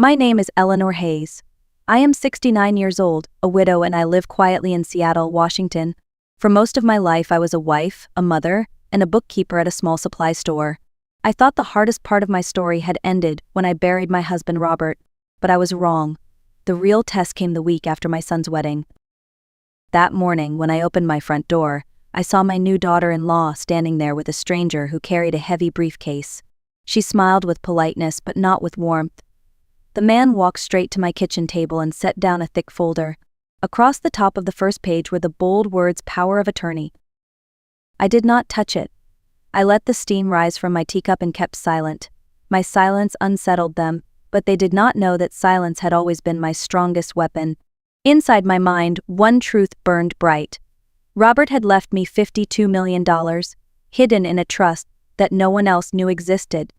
My name is Eleanor Hayes. I am 69 years old, a widow, and I live quietly in Seattle, Washington. For most of my life, I was a wife, a mother, and a bookkeeper at a small supply store. I thought the hardest part of my story had ended when I buried my husband Robert, but I was wrong. The real test came the week after my son's wedding. That morning, when I opened my front door, I saw my new daughter-in-law standing there with a stranger who carried a heavy briefcase. She smiled with politeness, but not with warmth. The man walked straight to my kitchen table and set down a thick folder. Across the top of the first page were the bold words, "Power of Attorney." I did not touch it. I let the steam rise from my teacup and kept silent. My silence unsettled them, but they did not know that silence had always been my strongest weapon. Inside my mind, one truth burned bright. Robert had left me $52 million, hidden in a trust that no one else knew existed.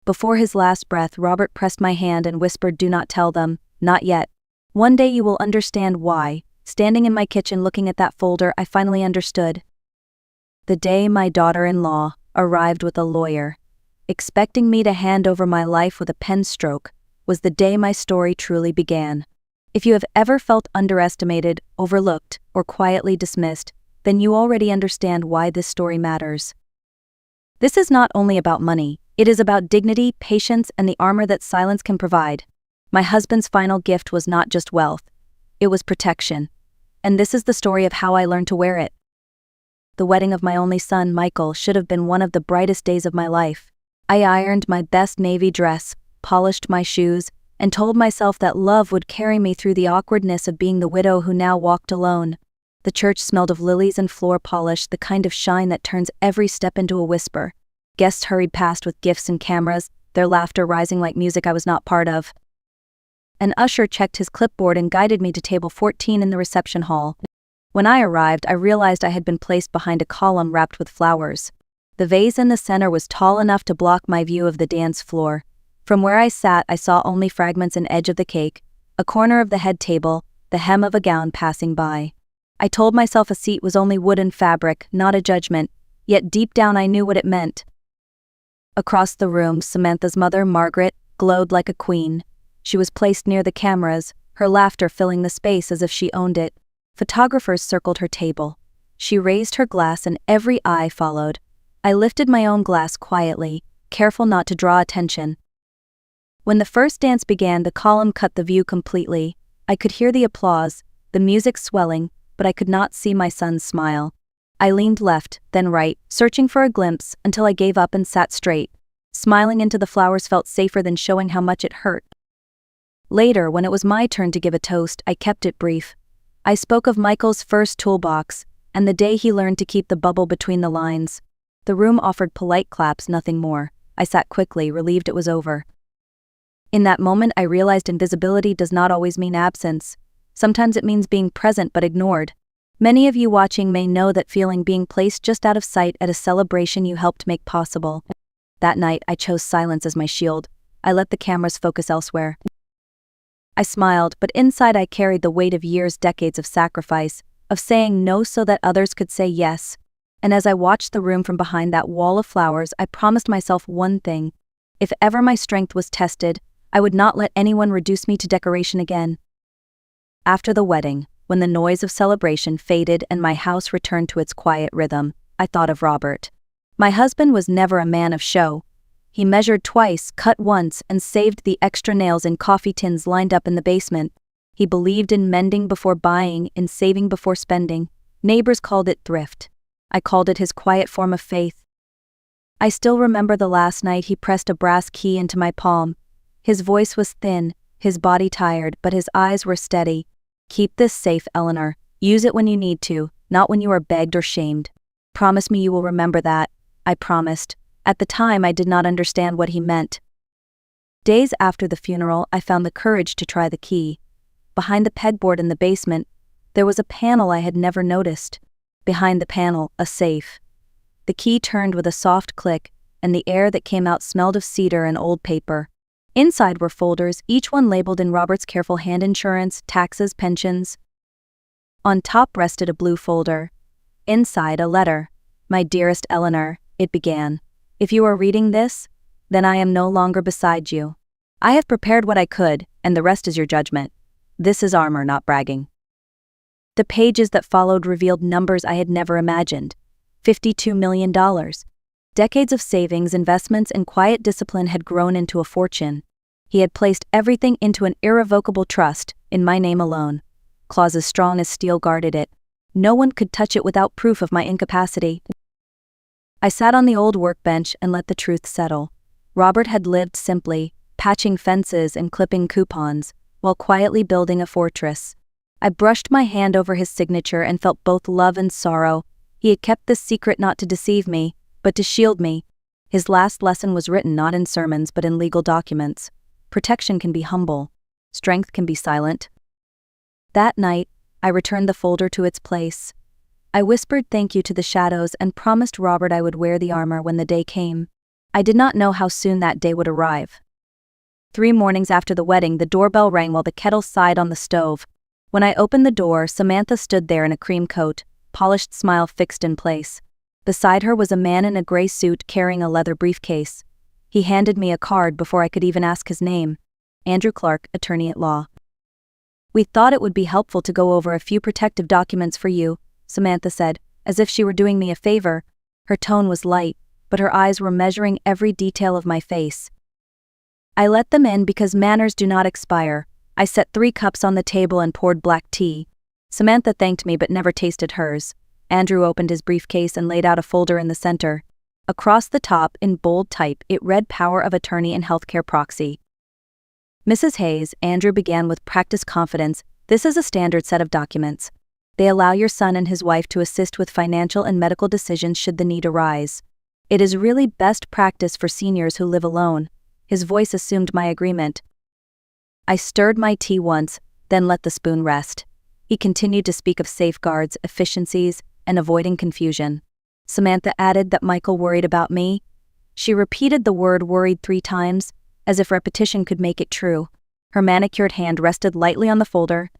Before his last breath, Robert pressed my hand and whispered, "Do not tell them, not yet. One day you will understand why." Standing in my kitchen looking at that folder, I finally understood. The day my daughter-in-law arrived with a lawyer, expecting me to hand over my life with a pen stroke, was the day my story truly began. If you have ever felt underestimated, overlooked, or quietly dismissed, then you already understand why this story matters. This is not only about money, it is about dignity, patience, and the armor that silence can provide. My husband's final gift was not just wealth, it was protection. And this is the story of how I learned to wear it. The wedding of my only son, Michael, should have been one of the brightest days of my life. I ironed my best navy dress, polished my shoes, and told myself that love would carry me through the awkwardness of being the widow who now walked alone. The church smelled of lilies and floor polish, the kind of shine that turns every step into a whisper. Guests hurried past with gifts and cameras, their laughter rising like music I was not part of. An usher checked his clipboard and guided me to table 14 in the reception hall. When I arrived, I realized I had been placed behind a column wrapped with flowers. The vase in the center was tall enough to block my view of the dance floor. From where I sat, I saw only fragments and edge of the cake, a corner of the head table, the hem of a gown passing by. I told myself a seat was only wood and fabric, not a judgment, yet deep down I knew what it meant. Across the room, Samantha's mother, Margaret, glowed like a queen. She was placed near the cameras, her laughter filling the space as if she owned it. Photographers circled her table. She raised her glass and every eye followed. I lifted my own glass quietly, careful not to draw attention. When the first dance began, the column cut the view completely. I could hear the applause, the music swelling, but I could not see my son's smile. I leaned left, then right, searching for a glimpse, until I gave up and sat straight. Smiling into the flowers felt safer than showing how much it hurt. Later, when it was my turn to give a toast, I kept it brief. I spoke of Michael's first toolbox, and the day he learned to keep the bubble between the lines. The room offered polite claps, nothing more. I sat quickly, relieved it was over. In that moment, I realized invisibility does not always mean absence. Sometimes it means being present but ignored. Many of you watching may know that feeling, being placed just out of sight at a celebration you helped make possible. That night, I chose silence as my shield. I let the cameras focus elsewhere. I smiled, but inside I carried the weight of years, decades of sacrifice, of saying no so that others could say yes. And as I watched the room from behind that wall of flowers, I promised myself one thing. If ever my strength was tested, I would not let anyone reduce me to decoration again. After the wedding, when the noise of celebration faded and my house returned to its quiet rhythm, I thought of Robert. My husband was never a man of show. He measured twice, cut once, and saved the extra nails in coffee tins lined up in the basement. He believed in mending before buying, in saving before spending. Neighbors called it thrift. I called it his quiet form of faith. I still remember the last night he pressed a brass key into my palm. His voice was thin, his body tired, but his eyes were steady. "Keep this safe, Eleanor. Use it when you need to, not when you are begged or shamed. Promise me you will remember that." I promised. At the time, I did not understand what he meant. Days after the funeral, I found the courage to try the key. Behind the pegboard in the basement, there was a panel I had never noticed. Behind the panel, a safe. The key turned with a soft click, and the air that came out smelled of cedar and old paper. Inside were folders, each one labeled in Robert's careful hand: insurance, taxes, pensions. On top rested a blue folder. Inside, a letter. "My dearest Eleanor," it began. "If you are reading this, then I am no longer beside you. I have prepared what I could, and the rest is your judgment. This is armor, not bragging. The pages that followed revealed numbers I had never imagined. $52 million. Decades of savings, investments, and quiet discipline had grown into a fortune. He had placed everything into an irrevocable trust, in my name alone. Clauses strong as steel guarded it. No one could touch it without proof of my incapacity. I sat on the old workbench and let the truth settle. Robert had lived simply, patching fences and clipping coupons, while quietly building a fortress. I brushed my hand over his signature and felt both love and sorrow. He had kept this secret not to deceive me, but to shield me. His last lesson was written not in sermons but in legal documents. Protection can be humble. Strength can be silent. That night, I returned the folder to its place. I whispered thank you to the shadows and promised Robert I would wear the armor when the day came. I did not know how soon that day would arrive. 3 mornings after the wedding, the doorbell rang while the kettle sighed on the stove. When I opened the door, Samantha stood there in a cream coat, polished smile fixed in place. Beside her was a man in a gray suit carrying a leather briefcase. He handed me a card before I could even ask his name. Andrew Clark, attorney at law. We thought it would be helpful to go over a few protective documents for you, Samantha said, as if she were doing me a favor. Her tone was light, but her eyes were measuring every detail of my face. I let them in because manners do not expire. I set 3 cups on the table and poured black tea. Samantha thanked me but never tasted hers. Andrew opened his briefcase and laid out a folder in the center. Across the top, in bold type, it read Power of Attorney and Healthcare Proxy. Mrs. Hayes, Andrew began with practiced confidence, this is a standard set of documents. They allow your son and his wife to assist with financial and medical decisions should the need arise. It is really best practice for seniors who live alone. His voice assumed my agreement. I stirred my tea once, then let the spoon rest. He continued to speak of safeguards, efficiencies, and avoiding confusion. Samantha added that Michael worried about me. She repeated the word worried 3 times, as if repetition could make it true. Her manicured hand rested lightly on the folder.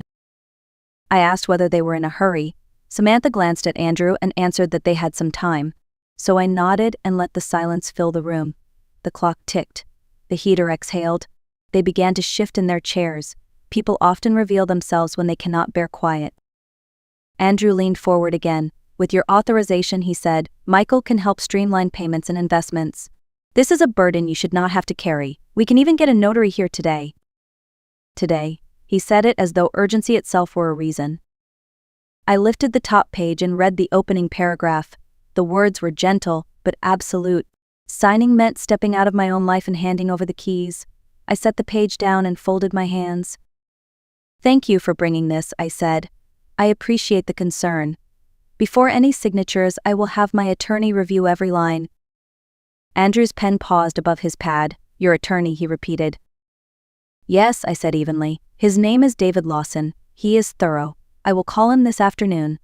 I asked whether they were in a hurry. Samantha glanced at Andrew and answered that they had some time. So I nodded and let the silence fill the room. The clock ticked. The heater exhaled. They began to shift in their chairs. People often reveal themselves when they cannot bear quiet. Andrew leaned forward again. With your authorization, he said, Michael can help streamline payments and investments. This is a burden you should not have to carry. We can even get a notary here today. Today, he said it as though urgency itself were a reason. I lifted the top page and read the opening paragraph. The words were gentle, but absolute. Signing meant stepping out of my own life and handing over the keys. I set the page down and folded my hands. Thank you for bringing this, I said. I appreciate the concern. Before any signatures, I will have my attorney review every line. Andrew's pen paused above his pad. Your attorney, he repeated. Yes, I said evenly. His name is David Lawson. He is thorough. I will call him this afternoon.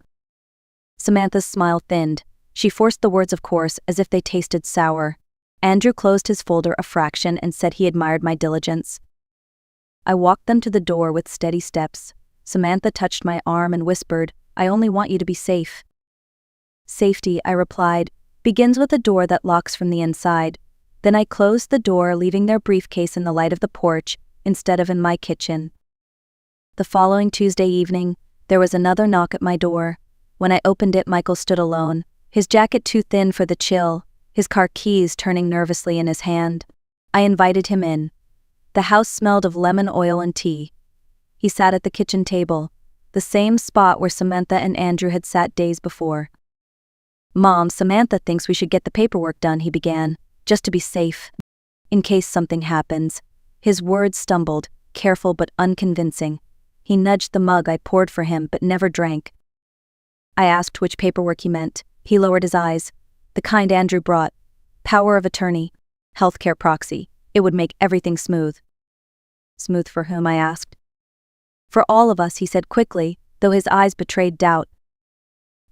Samantha's smile thinned. She forced the words of course as if they tasted sour. Andrew closed his folder a fraction and said he admired my diligence. I walked them to the door with steady steps. Samantha touched my arm and whispered, I only want you to be safe. Safety, I replied, begins with a door that locks from the inside. Then I closed the door, leaving their briefcase in the light of the porch, instead of in my kitchen. The following Tuesday evening, there was another knock at my door. When I opened it, Michael stood alone, his jacket too thin for the chill, his car keys turning nervously in his hand. I invited him in. The house smelled of lemon oil and tea. He sat at the kitchen table, the same spot where Samantha and Andrew had sat days before. Mom, Samantha thinks we should get the paperwork done, he began, just to be safe. In case something happens. His words stumbled, careful but unconvincing. He nudged the mug I poured for him but never drank. I asked which paperwork he meant. He lowered his eyes. The kind Andrew brought. Power of attorney. Healthcare proxy. It would make everything smooth. Smooth for whom, I asked. For all of us, he said quickly, though his eyes betrayed doubt.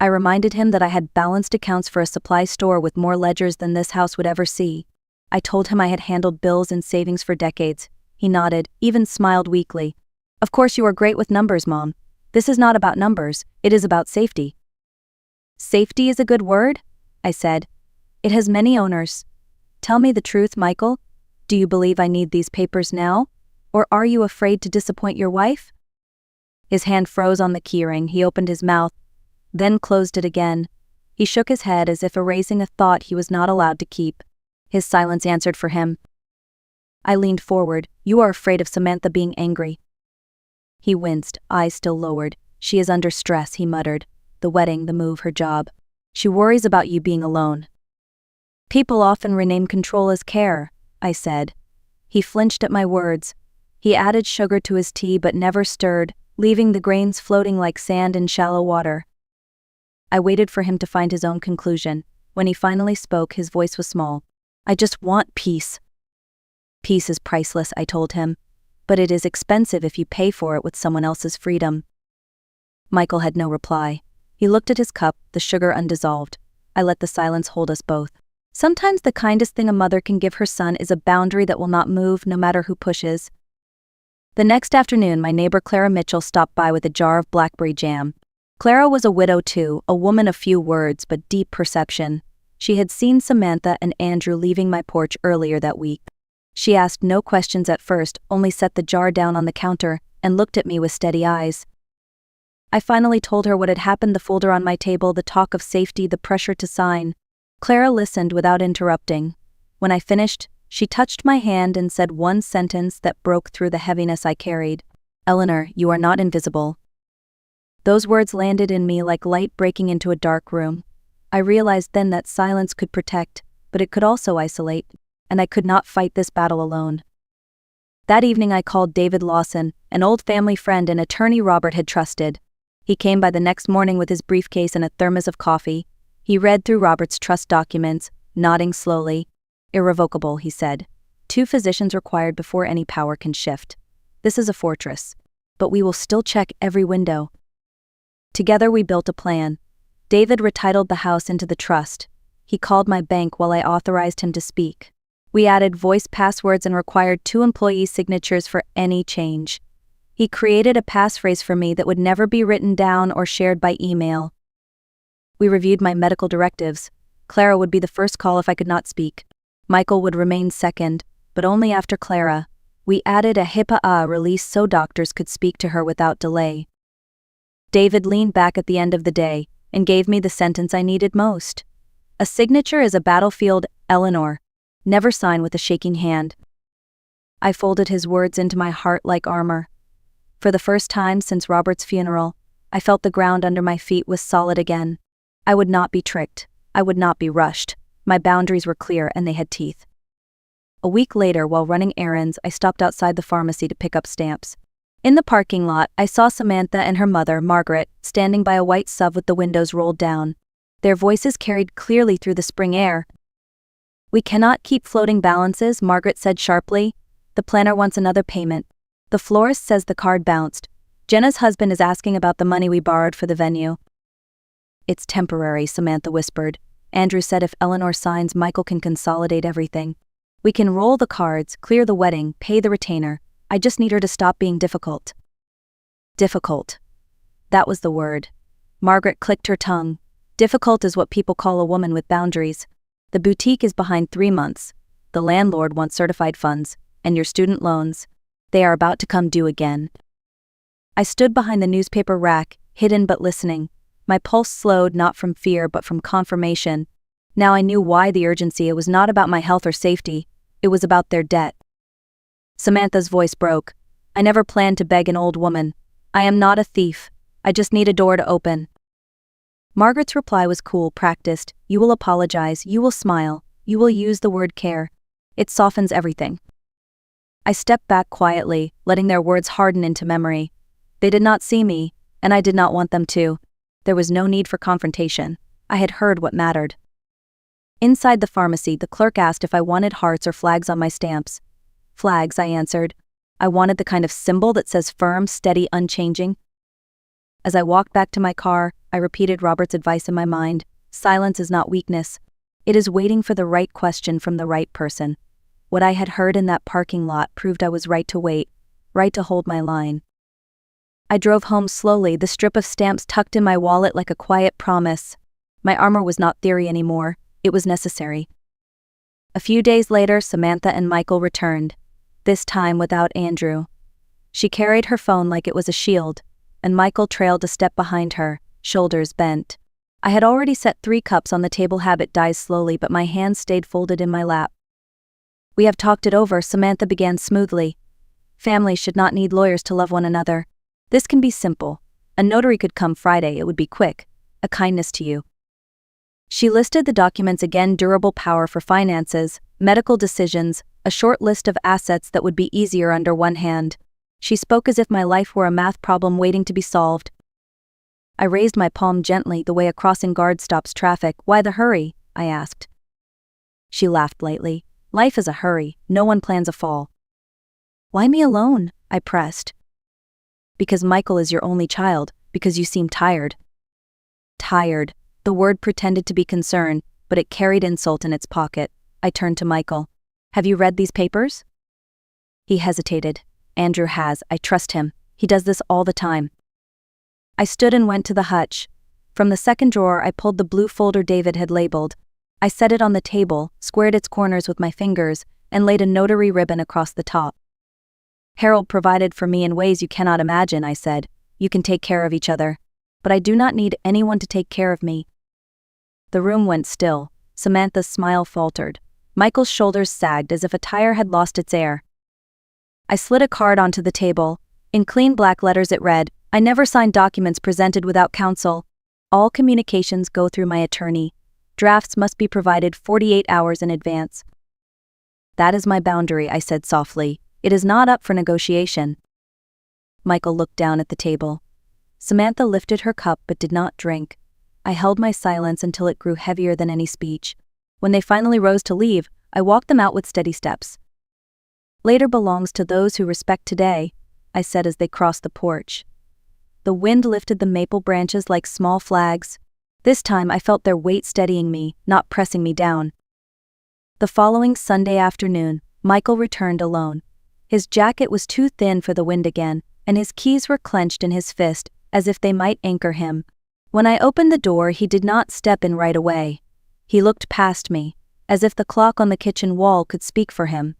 I reminded him that I had balanced accounts for a supply store with more ledgers than this house would ever see. I told him I had handled bills and savings for decades. He nodded, even smiled weakly. Of course you are great with numbers, Mom. This is not about numbers, it is about safety. Safety is a good word? I said. It has many owners. Tell me the truth, Michael. Do you believe I need these papers now? Or are you afraid to disappoint your wife? His hand froze on the keyring. He opened his mouth, then closed it again. He shook his head as if erasing a thought he was not allowed to keep. His silence answered for him. I leaned forward. You are afraid of Samantha being angry. He winced, eyes still lowered. She is under stress, he muttered. The wedding, the move, her job. She worries about you being alone. People often rename control as care, I said. He flinched at my words. He added sugar to his tea but never stirred, leaving the grains floating like sand in shallow water. I waited for him to find his own conclusion. When he finally spoke, his voice was small. I just want peace. Peace is priceless, I told him. But it is expensive if you pay for it with someone else's freedom. Michael had no reply. He looked at his cup, the sugar undissolved. I let the silence hold us both. Sometimes the kindest thing a mother can give her son is a boundary that will not move no matter who pushes. The next afternoon, my neighbor Clara Mitchell stopped by with a jar of blackberry jam. Clara was a widow too, a woman of few words but deep perception. She had seen Samantha and Andrew leaving my porch earlier that week. She asked no questions at first, only set the jar down on the counter and looked at me with steady eyes. I finally told her what had happened, the folder on my table, the talk of safety, the pressure to sign. Clara listened without interrupting. When I finished, she touched my hand and said one sentence that broke through the heaviness I carried. Eleanor, you are not invisible. Those words landed in me like light breaking into a dark room. I realized then that silence could protect, but it could also isolate, and I could not fight this battle alone. That evening I called David Lawson, an old family friend and attorney Robert had trusted. He came by the next morning with his briefcase and a thermos of coffee. He read through Robert's trust documents, nodding slowly. Irrevocable, he said. 2 physicians required before any power can shift. This is a fortress, but we will still check every window. Together we built a plan. David retitled the house into the trust. He called my bank while I authorized him to speak. We added voice passwords and required 2 employees' signatures for any change. He created a passphrase for me that would never be written down or shared by email. We reviewed my medical directives. Clara would be the first call if I could not speak. Michael would remain second, but only after Clara. We added a HIPAA release so doctors could speak to her without delay. David leaned back at the end of the day and gave me the sentence I needed most. A signature is a battlefield, Eleanor. Never sign with a shaking hand. I folded his words into my heart like armor. For the first time since Robert's funeral, I felt the ground under my feet was solid again. I would not be tricked. I would not be rushed. My boundaries were clear and they had teeth. A week later, while running errands, I stopped outside the pharmacy to pick up stamps. In the parking lot, I saw Samantha and her mother, Margaret, standing by a white SUV with the windows rolled down. Their voices carried clearly through the spring air. We cannot keep floating balances, Margaret said sharply. The planner wants another payment. The florist says the card bounced. Jenna's husband is asking about the money we borrowed for the venue. It's temporary, Samantha whispered. Andrew said if Eleanor signs, Michael can consolidate everything. We can roll the cards, clear the wedding, pay the retainer. I just need her to stop being difficult. Difficult. That was the word. Margaret clicked her tongue. Difficult is what people call a woman with boundaries. The boutique is behind 3 months. The landlord wants certified funds, and your student loans. They are about to come due again. I stood behind the newspaper rack, hidden but listening. My pulse slowed, not from fear but from confirmation. Now I knew why the urgency. It was not about my health or safety. It was about their debt. Samantha's voice broke. I never planned to beg an old woman. I am not a thief. I just need a door to open. Margaret's reply was cool, practiced. You will apologize, you will smile, you will use the word care. It softens everything. I stepped back quietly, letting their words harden into memory. They did not see me, and I did not want them to. There was no need for confrontation. I had heard what mattered. Inside the pharmacy, the clerk asked if I wanted hearts or flags on my stamps. Flags, I answered. I wanted the kind of symbol that says firm, steady, unchanging. As I walked back to my car, I repeated Robert's advice in my mind. Silence is not weakness. It is waiting for the right question from the right person. What I had heard in that parking lot proved I was right to wait, right to hold my line. I drove home slowly, the strip of stamps tucked in my wallet like a quiet promise. My armor was not theory anymore, it was necessary. A few days later, Samantha and Michael returned, this time without Andrew. She carried her phone like it was a shield, and Michael trailed a step behind her, shoulders bent. I had already set 3 cups on the table. Habit dies slowly, but my hands stayed folded in my lap. We have talked it over, Samantha began smoothly. Families should not need lawyers to love one another. This can be simple. A notary could come Friday, it would be quick. A kindness to you. She listed the documents again: durable power for finances, medical decisions, a short list of assets that would be easier under one hand. She spoke as if my life were a math problem waiting to be solved. I raised my palm gently, the way a crossing guard stops traffic. Why the hurry? I asked. She laughed lightly. Life is a hurry, no one plans a fall. Why me alone? I pressed. Because Michael is your only child, because you seem tired. Tired. The word pretended to be concern, but it carried insult in its pocket. I turned to Michael. Have you read these papers? He hesitated. Andrew has. I trust him. He does this all the time. I stood and went to the hutch. From the second drawer I pulled the blue folder David had labeled. I set it on the table, squared its corners with my fingers, and laid a notary ribbon across the top. Harold provided for me in ways you cannot imagine, I said. You can take care of each other. But I do not need anyone to take care of me. The room went still. Samantha's smile faltered. Michael's shoulders sagged as if a tire had lost its air. I slid a card onto the table. In clean black letters it read, I never sign documents presented without counsel. All communications go through my attorney. Drafts must be provided 48 hours in advance. That is my boundary, I said softly. It is not up for negotiation. Michael looked down at the table. Samantha lifted her cup but did not drink. I held my silence until it grew heavier than any speech. When they finally rose to leave, I walked them out with steady steps. Later belongs to those who respect today, I said as they crossed the porch. The wind lifted the maple branches like small flags. This time I felt their weight steadying me, not pressing me down. The following Sunday afternoon, Michael returned alone. His jacket was too thin for the wind again, and his keys were clenched in his fist, as if they might anchor him. When I opened the door, he did not step in right away. He looked past me, as if the clock on the kitchen wall could speak for him.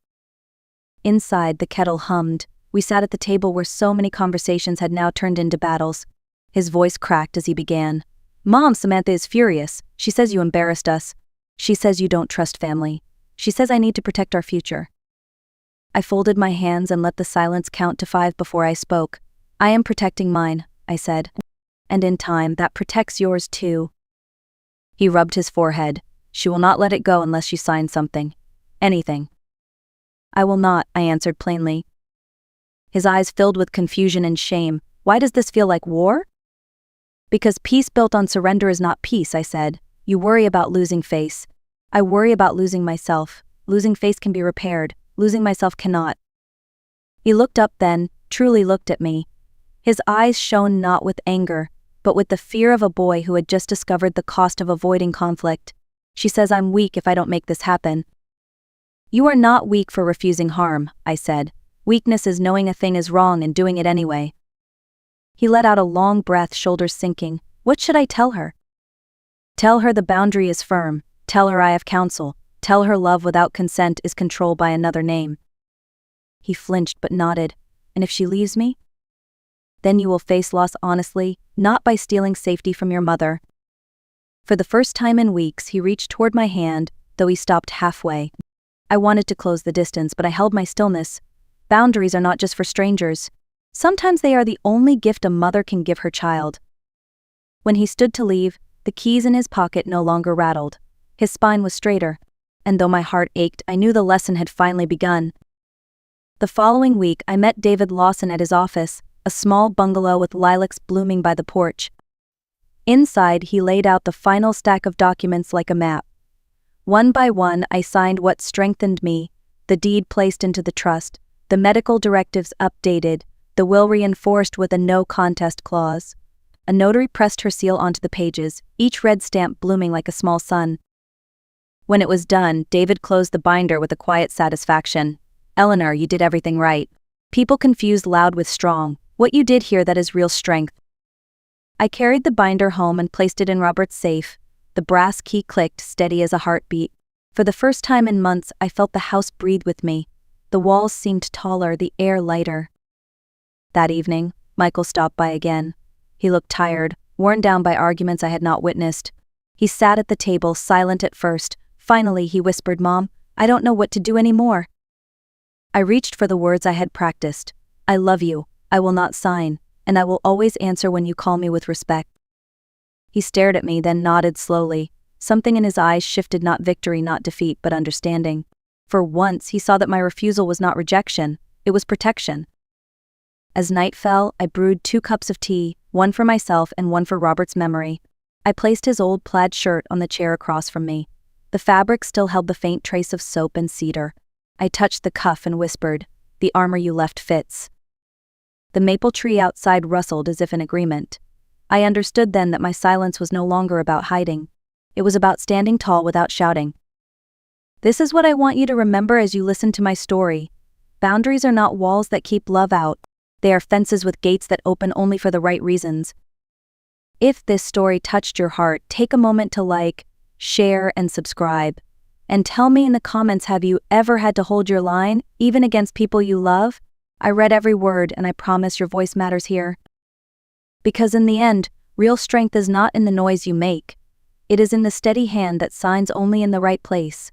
Inside, the kettle hummed. We sat at the table where so many conversations had now turned into battles. His voice cracked as he began. Mom, Samantha is furious. She says you embarrassed us. She says you don't trust family. She says I need to protect our future. I folded my hands and let the silence count to 5 before I spoke. I am protecting mine, I said. And in time, that protects yours too. He rubbed his forehead. She will not let it go unless you sign something. Anything. I will not, I answered plainly. His eyes filled with confusion and shame. Why does this feel like war? Because peace built on surrender is not peace, I said. You worry about losing face. I worry about losing myself. Losing face can be repaired. Losing myself cannot. He looked up then, truly looked at me. His eyes shone not with anger, but with the fear of a boy who had just discovered the cost of avoiding conflict. She says I'm weak if I don't make this happen. You are not weak for refusing harm, I said. Weakness is knowing a thing is wrong and doing it anyway. He let out a long breath, shoulders sinking. What should I tell her? Tell her the boundary is firm. Tell her I have counsel. Tell her love without consent is controlled by another name. He flinched but nodded. And if she leaves me? Then you will face loss honestly, not by stealing safety from your mother. For the first time in weeks, he reached toward my hand, though he stopped halfway. I wanted to close the distance, but I held my stillness. Boundaries are not just for strangers. Sometimes they are the only gift a mother can give her child. When he stood to leave, the keys in his pocket no longer rattled. His spine was straighter, and though my heart ached, I knew the lesson had finally begun. The following week, I met David Lawson at his office, a small bungalow with lilacs blooming by the porch. Inside, he laid out the final stack of documents like a map. One by one, I signed what strengthened me, the deed placed into the trust, the medical directives updated, the will reinforced with a no-contest clause. A notary pressed her seal onto the pages, each red stamp blooming like a small sun. When it was done, David closed the binder with a quiet satisfaction. Eleanor, you did everything right. People confuse loud with strong. What you did here, that is real strength. I carried the binder home and placed it in Robert's safe. The brass key clicked, steady as a heartbeat. For the first time in months, I felt the house breathe with me. The walls seemed taller, the air lighter. That evening, Michael stopped by again. He looked tired, worn down by arguments I had not witnessed. He sat at the table, silent at first. Finally, he whispered, "Mom, I don't know what to do anymore." I reached for the words I had practiced. "I love you, I will not sign, and I will always answer when you call me with respect." He stared at me, then nodded slowly. Something in his eyes shifted, not victory, not defeat, but understanding. For once, he saw that my refusal was not rejection, it was protection. As night fell, I brewed 2 cups of tea, one for myself and one for Robert's memory. I placed his old plaid shirt on the chair across from me. The fabric still held the faint trace of soap and cedar. I touched the cuff and whispered, "The armor you left fits." The maple tree outside rustled as if in agreement. I understood then that my silence was no longer about hiding. It was about standing tall without shouting. This is what I want you to remember as you listen to my story. Boundaries are not walls that keep love out. They are fences with gates that open only for the right reasons. If this story touched your heart, take a moment to like, share, and subscribe. And tell me in the comments, have you ever had to hold your line, even against people you love? I read every word, and I promise your voice matters here. Because in the end, real strength is not in the noise you make. It is in the steady hand that signs only in the right place.